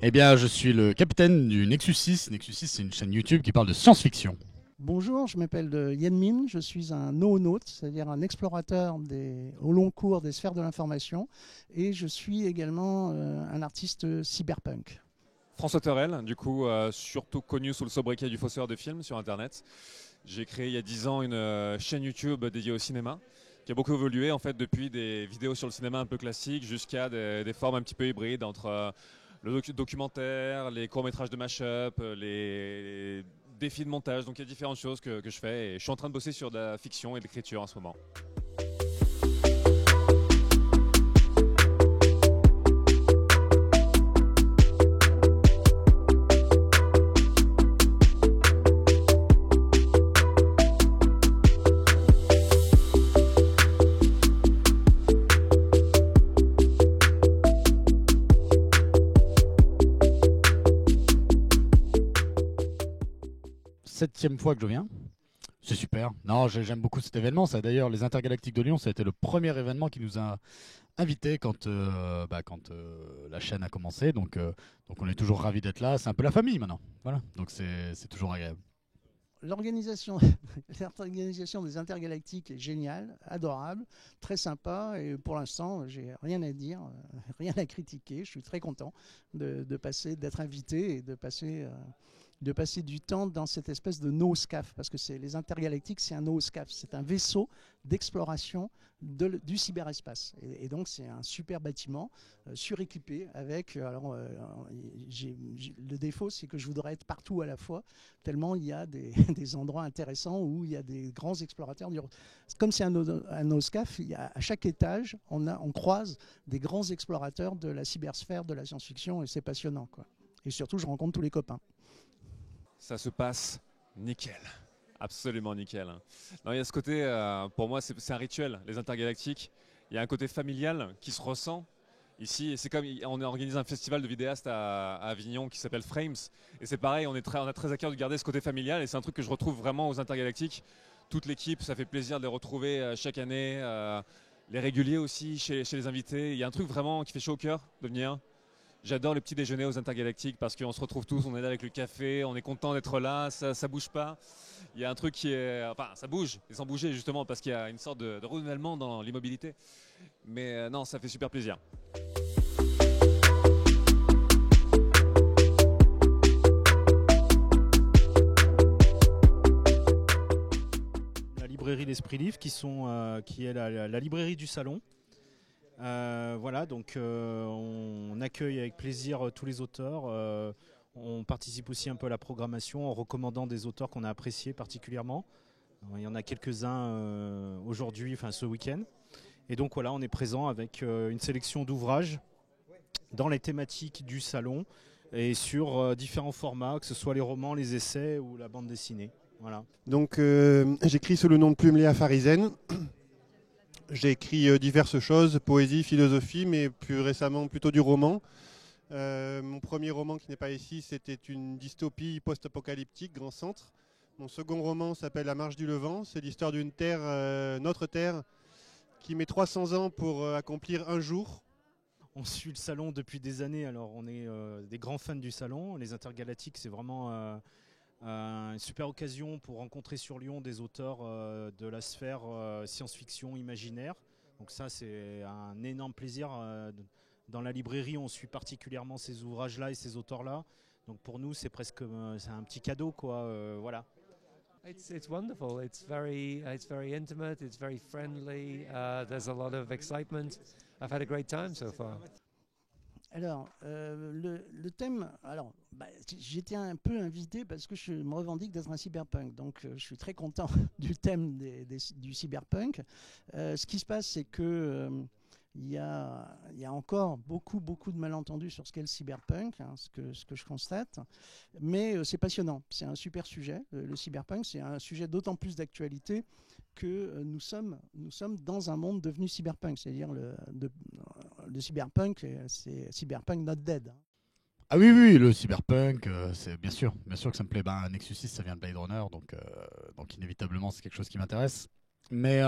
Eh bien, je suis le capitaine du Nexus 6. Nexus 6, c'est une chaîne YouTube qui parle de science-fiction. Bonjour, je m'appelle Yen Min, je suis un noonaute, c'est-à-dire un explorateur au long cours des sphères de l'information, et je suis également un artiste cyberpunk. François Terrel, du coup, surtout connu sous le sobriquet du fausseur de films sur Internet. J'ai créé il y a 10 ans une chaîne YouTube dédiée au cinéma, qui a beaucoup évolué en fait depuis des vidéos sur le cinéma un peu classiques jusqu'à des formes un petit peu hybrides entre le documentaire, les courts-métrages de mash-up, les défis de montage. Donc il y a différentes choses que je fais et je suis en train de bosser sur de la fiction et de l'écriture en ce moment. Septième fois que je viens. C'est super. Non, j'aime beaucoup cet événement. Ça, d'ailleurs, les Intergalactiques de Lyon, ça a été le premier événement qui nous a invités quand la chaîne a commencé. Donc on est toujours ravis d'être là. C'est un peu la famille maintenant. Voilà. Donc c'est toujours agréable. L'organisation, l'organisation des intergalactiques est géniale, adorable, très sympa, et pour l'instant, j'ai rien à dire, rien à critiquer. Je suis très content d'être invité et de passer du temps dans cette espèce de NoScaf, parce que les intergalactiques, c'est un NoScaf, c'est un vaisseau d'exploration du cyberespace. Et donc, c'est un super bâtiment suréquipé avec. Le défaut, c'est que je voudrais être partout à la fois, tellement il y a des endroits intéressants où il y a des grands explorateurs. Comme c'est un NoScaf, à chaque étage, on croise des grands explorateurs de la cybersphère, de la science-fiction, et c'est passionnant, quoi. Et surtout, je rencontre tous les copains. Ça se passe nickel. Absolument nickel. Non, il y a ce côté, pour moi, c'est un rituel, les intergalactiques. Il y a un côté familial qui se ressent ici. C'est comme on organise un festival de vidéastes à Avignon qui s'appelle Frames. Et c'est pareil, on a très à cœur de garder ce côté familial. Et c'est un truc que je retrouve vraiment aux intergalactiques. Toute l'équipe, ça fait plaisir de les retrouver chaque année. Les réguliers aussi, chez les invités. Il y a un truc vraiment qui fait chaud au cœur de venir. J'adore les petits déjeuners aux intergalactiques parce qu'on se retrouve tous, on est là avec le café, on est content d'être là, ça bouge pas. Il y a un truc qui est. Enfin, ça bouge, et sans bouger justement parce qu'il y a une sorte de renouvellement dans l'immobilité. Mais non, ça fait super plaisir. La librairie d'Esprit Livre qui est la librairie du salon. Voilà, donc on accueille avec plaisir tous les auteurs. On participe aussi un peu à la programmation en recommandant des auteurs qu'on a appréciés particulièrement. Il y en a quelques-uns aujourd'hui, enfin ce week-end. Et donc voilà, on est présent avec une sélection d'ouvrages dans les thématiques du salon et sur différents formats, que ce soit les romans, les essais ou la bande dessinée. Voilà. Donc j'écris sous le nom de Plume Léa Farizen. J'ai écrit diverses choses, poésie, philosophie, mais plus récemment plutôt du roman. Mon premier roman qui n'est pas ici, c'était une dystopie post-apocalyptique, Grand Centre. Mon second roman s'appelle La Marche du Levant. C'est l'histoire d'une terre, notre terre, qui met 300 ans pour accomplir un jour. On suit le salon depuis des années, alors on est des grands fans du salon. Les Intergalactiques, c'est vraiment une super occasion pour rencontrer sur Lyon des auteurs de la sphère science-fiction imaginaire. Donc ça, c'est un énorme plaisir. Dans la librairie, on suit particulièrement ces ouvrages-là et ces auteurs-là. Donc pour nous, c'est presque c'est un petit cadeau, quoi. Voilà. It's wonderful. It's very intimate. It's very friendly. There's a lot of excitement. I've had a great time so far. Alors, le thème, j'étais un peu invité parce que je me revendique d'être un cyberpunk, donc je suis très content du thème du cyberpunk. Ce qui se passe, c'est que il y a encore beaucoup de malentendus sur ce qu'est le cyberpunk, hein, ce que je constate, mais c'est passionnant, c'est un super sujet. Le cyberpunk, c'est un sujet d'autant plus d'actualité que nous sommes dans un monde devenu cyberpunk, c'est-à-dire le cyberpunk, c'est cyberpunk not dead. Ah oui, oui, le cyberpunk, c'est bien sûr que ça me plaît. Ben, Nexus 6, ça vient de Blade Runner, donc inévitablement, c'est quelque chose qui m'intéresse. Mais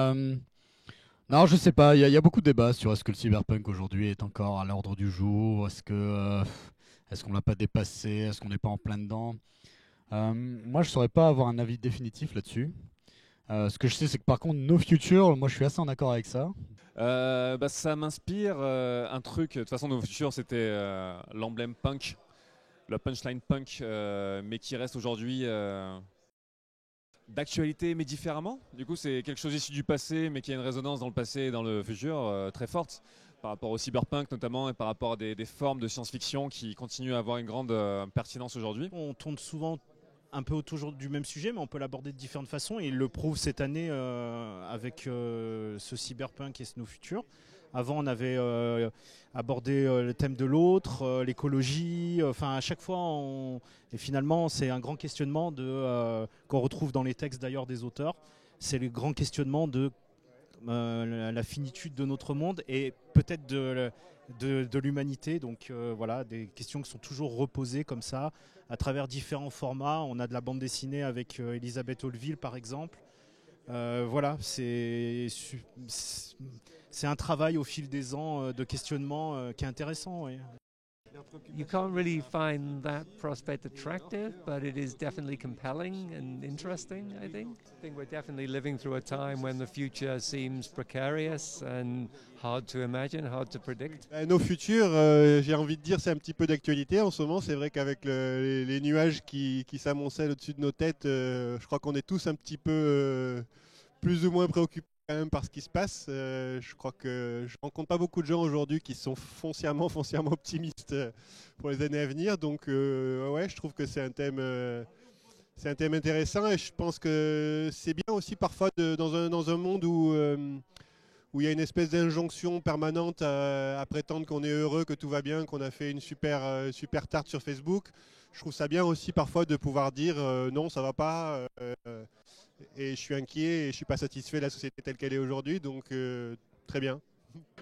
non, je sais pas, il y a beaucoup de débats sur est-ce que le cyberpunk aujourd'hui est encore à l'ordre du jour, Est-ce qu'on l'a pas dépassé? Est-ce qu'on n'est pas en plein dedans? Moi, je saurais pas avoir un avis définitif là-dessus. Ce que je sais, c'est que par contre, No Future, moi, je suis assez en accord avec ça. Ça m'inspire un truc. De toute façon, No Future, c'était l'emblème punk, le punchline punk, mais qui reste aujourd'hui d'actualité, mais différemment. Du coup, c'est quelque chose issu du passé, mais qui a une résonance dans le passé et dans le futur très forte, par rapport au cyberpunk notamment, et par rapport à des formes de science-fiction qui continuent à avoir une grande pertinence aujourd'hui. On tourne souvent un peu autour du même sujet, mais on peut l'aborder de différentes façons, et il le prouve cette année avec ce cyberpunk et ce No Future. Avant, on avait abordé le thème de l'autre, l'écologie. Enfin, à chaque fois, et finalement, c'est un grand questionnement qu'on retrouve dans les textes d'ailleurs des auteurs. C'est le grand questionnement de la finitude de notre monde et peut-être de l'humanité. Donc voilà, des questions qui sont toujours reposées comme ça, à travers différents formats. On a de la bande dessinée avec Elisabeth Olville, par exemple. Voilà, c'est un travail au fil des ans de questionnement qui est intéressant. Oui. You can't really find that prospect attractive, but it is definitely compelling and interesting, I think. I think we're definitely living through a time when the future seems precarious and hard to imagine, hard to predict. Nos futurs, j'ai envie de dire, c'est un petit peu d'actualité en ce moment. C'est vrai qu'avec les nuages qui s'amoncellent au-dessus de nos têtes, je crois qu'on est tous un petit peu plus ou moins préoccupés quand même par ce qui se passe. Je crois que je rencontre pas beaucoup de gens aujourd'hui qui sont foncièrement optimistes pour les années à venir. Donc ouais, je trouve que c'est un thème intéressant, et je pense que c'est bien aussi parfois dans un monde où il y a une espèce d'injonction permanente à prétendre qu'on est heureux, que tout va bien, qu'on a fait une super tarte sur Facebook. Je trouve ça bien aussi parfois de pouvoir dire non, ça va pas. Et je suis inquiet et je ne suis pas satisfait de la société telle qu'elle est aujourd'hui, donc très bien.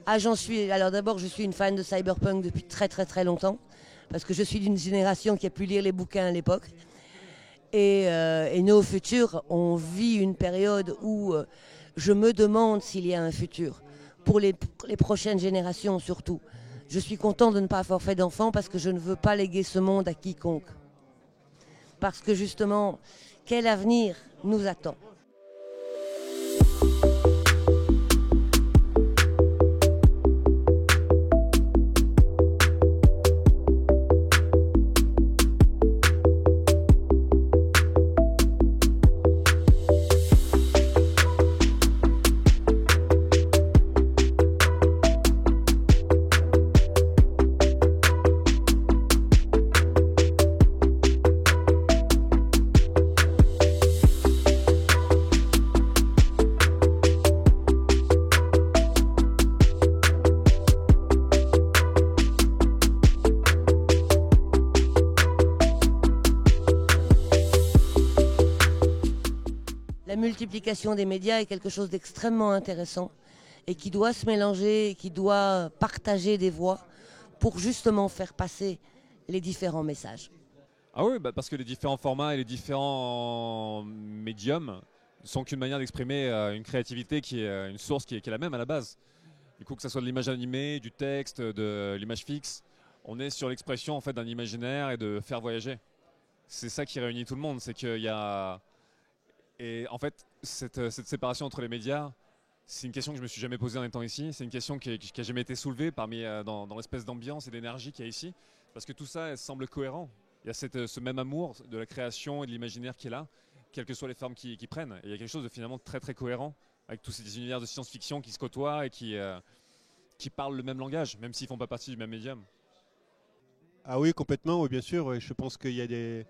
Ah, j'en suis. Alors d'abord, je suis une fan de cyberpunk depuis très très très longtemps, parce que je suis d'une génération qui a pu lire les bouquins à l'époque. Et No Future, on vit une période où je me demande s'il y a un futur, pour les prochaines générations surtout. Je suis content de ne pas avoir fait d'enfants parce que je ne veux pas léguer ce monde à quiconque. Parce que justement, quel avenir nous attend ? La multiplication des médias est quelque chose d'extrêmement intéressant et qui doit se mélanger, et qui doit partager des voix pour justement faire passer les différents messages. Ah oui, parce que les différents formats et les différents médiums sont qu'une manière d'exprimer une créativité qui est une source qui est la même à la base. Du coup, que ce soit de l'image animée, du texte, de l'image fixe, on est sur l'expression en fait d'un imaginaire et de faire voyager. C'est ça qui réunit tout le monde, c'est qu'il y a... Et en fait, cette séparation entre les médias, c'est une question que je me suis jamais posée en étant ici. C'est une question qui a jamais été soulevée dans l'espèce d'ambiance et d'énergie qu'il y a ici. Parce que tout ça semble cohérent. Il y a ce même amour de la création et de l'imaginaire qui est là, quelles que soient les formes qui prennent. Et il y a quelque chose de finalement très très cohérent avec tous ces univers de science-fiction qui se côtoient et qui parlent le même langage, même s'ils ne font pas partie du même médium. Ah oui, complètement, oui, bien sûr. Oui. Je pense qu'il y a des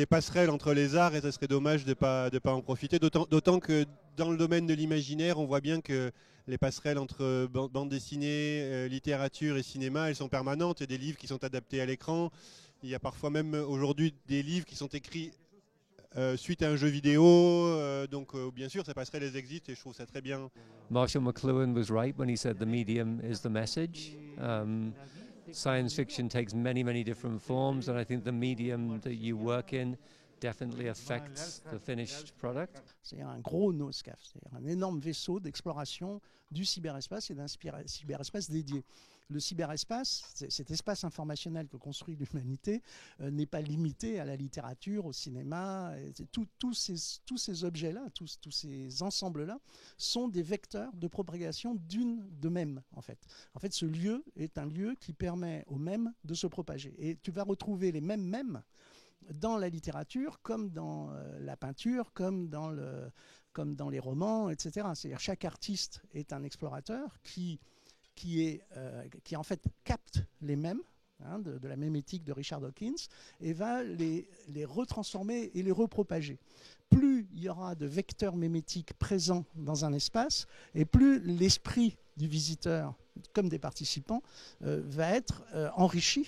passerelles entre les arts et ça serait dommage de pas en profiter. D'autant que dans le domaine de l'imaginaire, on voit bien que les passerelles entre bande dessinée, littérature et cinéma, elles sont permanentes. Il y a des livres qui sont adaptés à l'écran. Il y a parfois même aujourd'hui des livres qui sont écrits suite à un jeu vidéo. Donc bien sûr, ces passerelles elles existent et je trouve ça très bien. Marshall McLuhan was right when he said the medium is the message. Science fiction takes many, many different forms, and I think the medium that you work in definitely affects the finished product. C'est un gros NOSCAF, c'est-à-dire un énorme vaisseau d'exploration du cyberespace et d'un cyberespace dédié. le cyberespace, cet espace informationnel que construit l'humanité, n'est pas limité à la littérature, au cinéma. Tous ces objets-là, tous ces ensembles-là sont des vecteurs de propagation de mèmes, en fait. En fait, ce lieu est un lieu qui permet aux mèmes de se propager. Et tu vas retrouver les mêmes mèmes dans la littérature, comme dans la peinture, comme dans les romans, etc. C'est-à-dire chaque artiste est un explorateur qui en fait capte les mèmes, de la mémétique de Richard Dawkins, et va les retransformer et les repropager. Plus il y aura de vecteurs mémétiques présents dans un espace, et plus l'esprit du visiteur, comme des participants, va être enrichi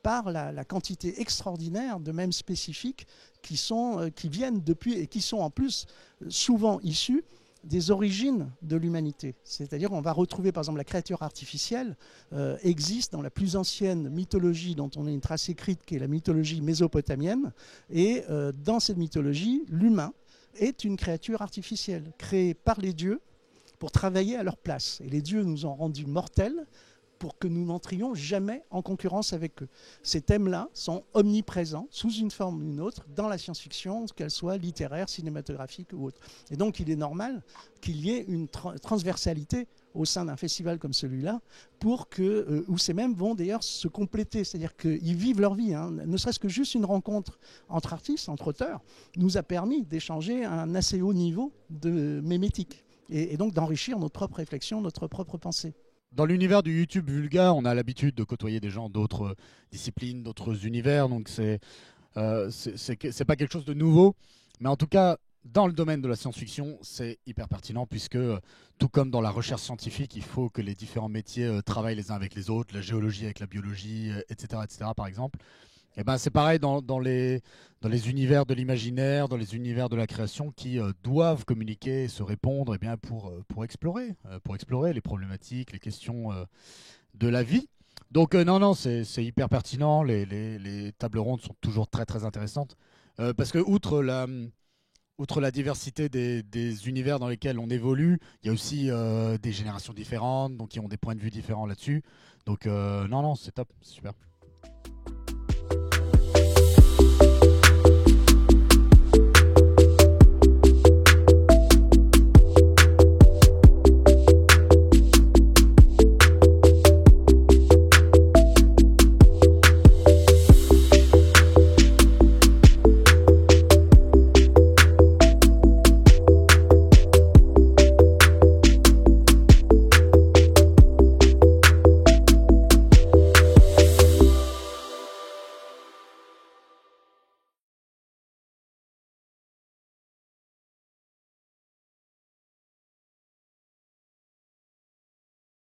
par la quantité extraordinaire de mèmes spécifiques qui viennent depuis et qui sont en plus souvent issus des origines de l'humanité. C'est-à-dire qu'on va retrouver, par exemple, la créature artificielle existe dans la plus ancienne mythologie dont on a une trace écrite, qui est la mythologie mésopotamienne. Et dans cette mythologie, l'humain est une créature artificielle créée par les dieux pour travailler à leur place. Et les dieux nous ont rendus mortels pour que nous n'entrions jamais en concurrence avec eux. Ces thèmes-là sont omniprésents, sous une forme ou une autre, dans la science-fiction, qu'elle soit littéraire, cinématographique ou autre. Et donc, il est normal qu'il y ait une transversalité au sein d'un festival comme celui-là, où ces mêmes vont d'ailleurs se compléter, c'est-à-dire qu'ils vivent leur vie. Ne serait-ce que juste une rencontre entre artistes, entre auteurs, nous a permis d'échanger à un assez haut niveau de mémétique, et donc d'enrichir notre propre réflexion, notre propre pensée. Dans l'univers du YouTube vulgaire, on a l'habitude de côtoyer des gens d'autres disciplines, d'autres univers, donc c'est pas quelque chose de nouveau. Mais en tout cas, dans le domaine de la science-fiction, c'est hyper pertinent puisque, tout comme dans la recherche scientifique, il faut que les différents métiers travaillent les uns avec les autres, la géologie avec la biologie, etc., par exemple. Et ben c'est pareil dans les univers de l'imaginaire, dans les univers de la création qui doivent communiquer et se répondre pour explorer les problématiques, les questions de la vie. Donc non, c'est hyper pertinent. Les tables rondes sont toujours très très intéressantes parce que outre la diversité des univers dans lesquels on évolue, il y a aussi des générations différentes, donc qui ont des points de vue différents là-dessus. Donc non, c'est top, c'est super.